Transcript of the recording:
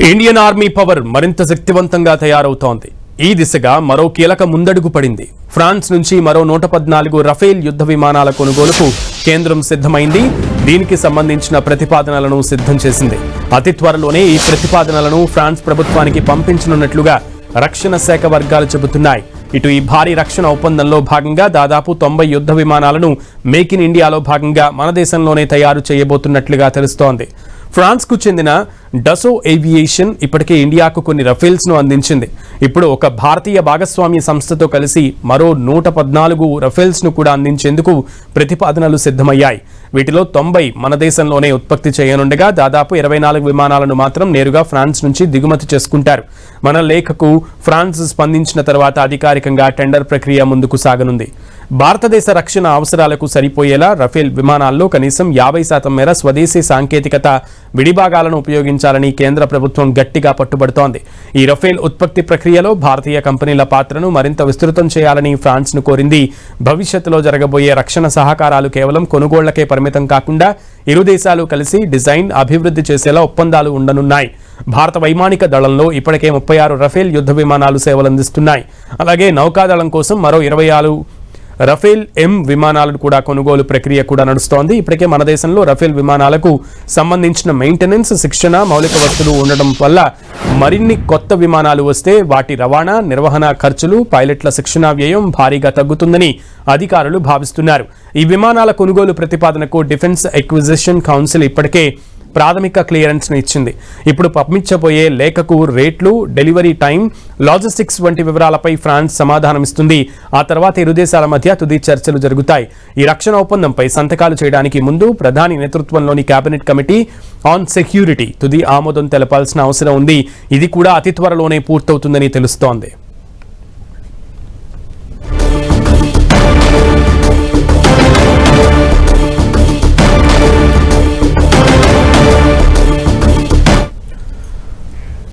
Indian army power మరింత శక్తివంతంగా తయారవుతోంది. ఈ దిశగా మరో కీలక ముందడుగు పడింది. ఫ్రాన్స్ నుంచి మరో 114 రఫేల్ యుద్ధ విమానాల కొనుగోలుకు కేంద్రం సిద్ధమైంది. దీనికి సంబంధించిన ప్రతిపాదనలను సిద్ధం చేసింది. అతి త్వరలోనే ఈ ప్రతిపాదనలను ఫ్రాన్స్ ప్రభుత్వానికి పంపించనున్నట్లుగా రక్షణ శాఖ వర్గాలు చెబుతున్నాయి. ఇటు ఈ భారీ రక్షణ ఒప్పందంలో భాగంగా దాదాపు 90 యుద్ధ విమానాలను మేక్ ఇన్ ఇండియాలో భాగంగా మన దేశంలోనే తయారు చేయబోతున్నట్లుగా తెలుస్తోంది. ఫ్రాన్స్ కు చెందిన డసో ఏవియేషన్ ఇప్పటికే ఇండియాకు కొన్ని రఫేల్స్ ను అందించింది. ఇప్పుడు ఒక భారతీయ భాగస్వామ్య సంస్థతో కలిసి మరో 114 రఫేల్స్ ను కూడా అందించేందుకు ప్రతిపాదనలు సిద్ధమయ్యాయి. వీటిలో 90 మన దేశంలోనే ఉత్పత్తి చేయనుండగా దాదాపు 24 విమానాలను మాత్రం నేరుగా ఫ్రాన్స్ నుంచి దిగుమతి చేసుకుంటారు. మన లేఖకు ఫ్రాన్స్ స్పందించిన తర్వాత అధికారికంగా టెండర్ ప్రక్రియ ముందుకు సాగనుంది. భారతదేశ రక్షణ అవసరాలకు సరిపోయేలా రఫేల్ విమానాల్లో కనీసం 50% మేర స్వదేశీ సాంకేతికత విడిభాగాలను ఉపయోగించాలని కేంద్ర ప్రభుత్వం గట్టిగా పట్టుబడుతోంది. ఈ రఫేల్ ఉత్పత్తి ప్రక్రియలో భారతీయ కంపెనీల పాత్రను మరింత విస్తృతం చేయాలని ఫ్రాన్స్ ను కోరింది. భవిష్యత్తులో జరగబోయే రక్షణ సహకారాలు కేవలం కొనుగోళ్లకే పరిమితం కాకుండా ఇరు దేశాలు కలిసి డిజైన్, అభివృద్ధి చేసేలా ఒప్పందాలు ఉండనున్నాయి. భారత వైమానిక దళంలో ఇప్పటికే 36 రఫేల్ యుద్ధ విమానాలు సేవలందిస్తున్నాయి. అలాగే నౌకాదళం కోసం మరో 26 రఫేల్ ఎం విమానాలను కూడా కొనుగోలు ప్రక్రియ కూడా నడుస్తోంది. ఇప్పటికే మన దేశంలో రఫేల్ విమానాలకు సంబంధించిన మెయింటెనెన్స్, శిక్షణ, మౌలిక వసతులు ఉండడం వల్ల మరిన్ని కొత్త విమానాలు వస్తే వాటి రవాణా, నిర్వహణ ఖర్చులు, పైలట్ల శిక్షణ వ్యయం భారీగా తగ్గుతుందని అధికారులు భావిస్తున్నారు. ఈ విమానాల కొనుగోలు ప్రతిపాదనకు డిఫెన్స్ ఎక్విజిషన్ కౌన్సిల్ ఇప్పటికే ప్రాథమిక క్లియరెన్స్ ను ఇచ్చింది. ఇప్పుడు పంపించబోయే లేఖకు రేట్లు, డెలివరీ టైం, లాజిస్టిక్స్ వంటి వివరాలపై ఫ్రాన్స్ సమాధానమిస్తుంది. ఆ తర్వాత ఇరు దేశాల మధ్య తుది చర్చలు జరుగుతాయి. ఈ రక్షణ ఒప్పందంపై సంతకాలు చేయడానికి ముందు ప్రధాని నేతృత్వంలోని కేబినెట్ కమిటీ ఆన్ సెక్యూరిటీ తుది ఆమోదం తెలపాల్సిన అవసరం ఉంది. ఇది కూడా అతి త్వరలోనే పూర్తవుతుందని తెలుస్తోంది.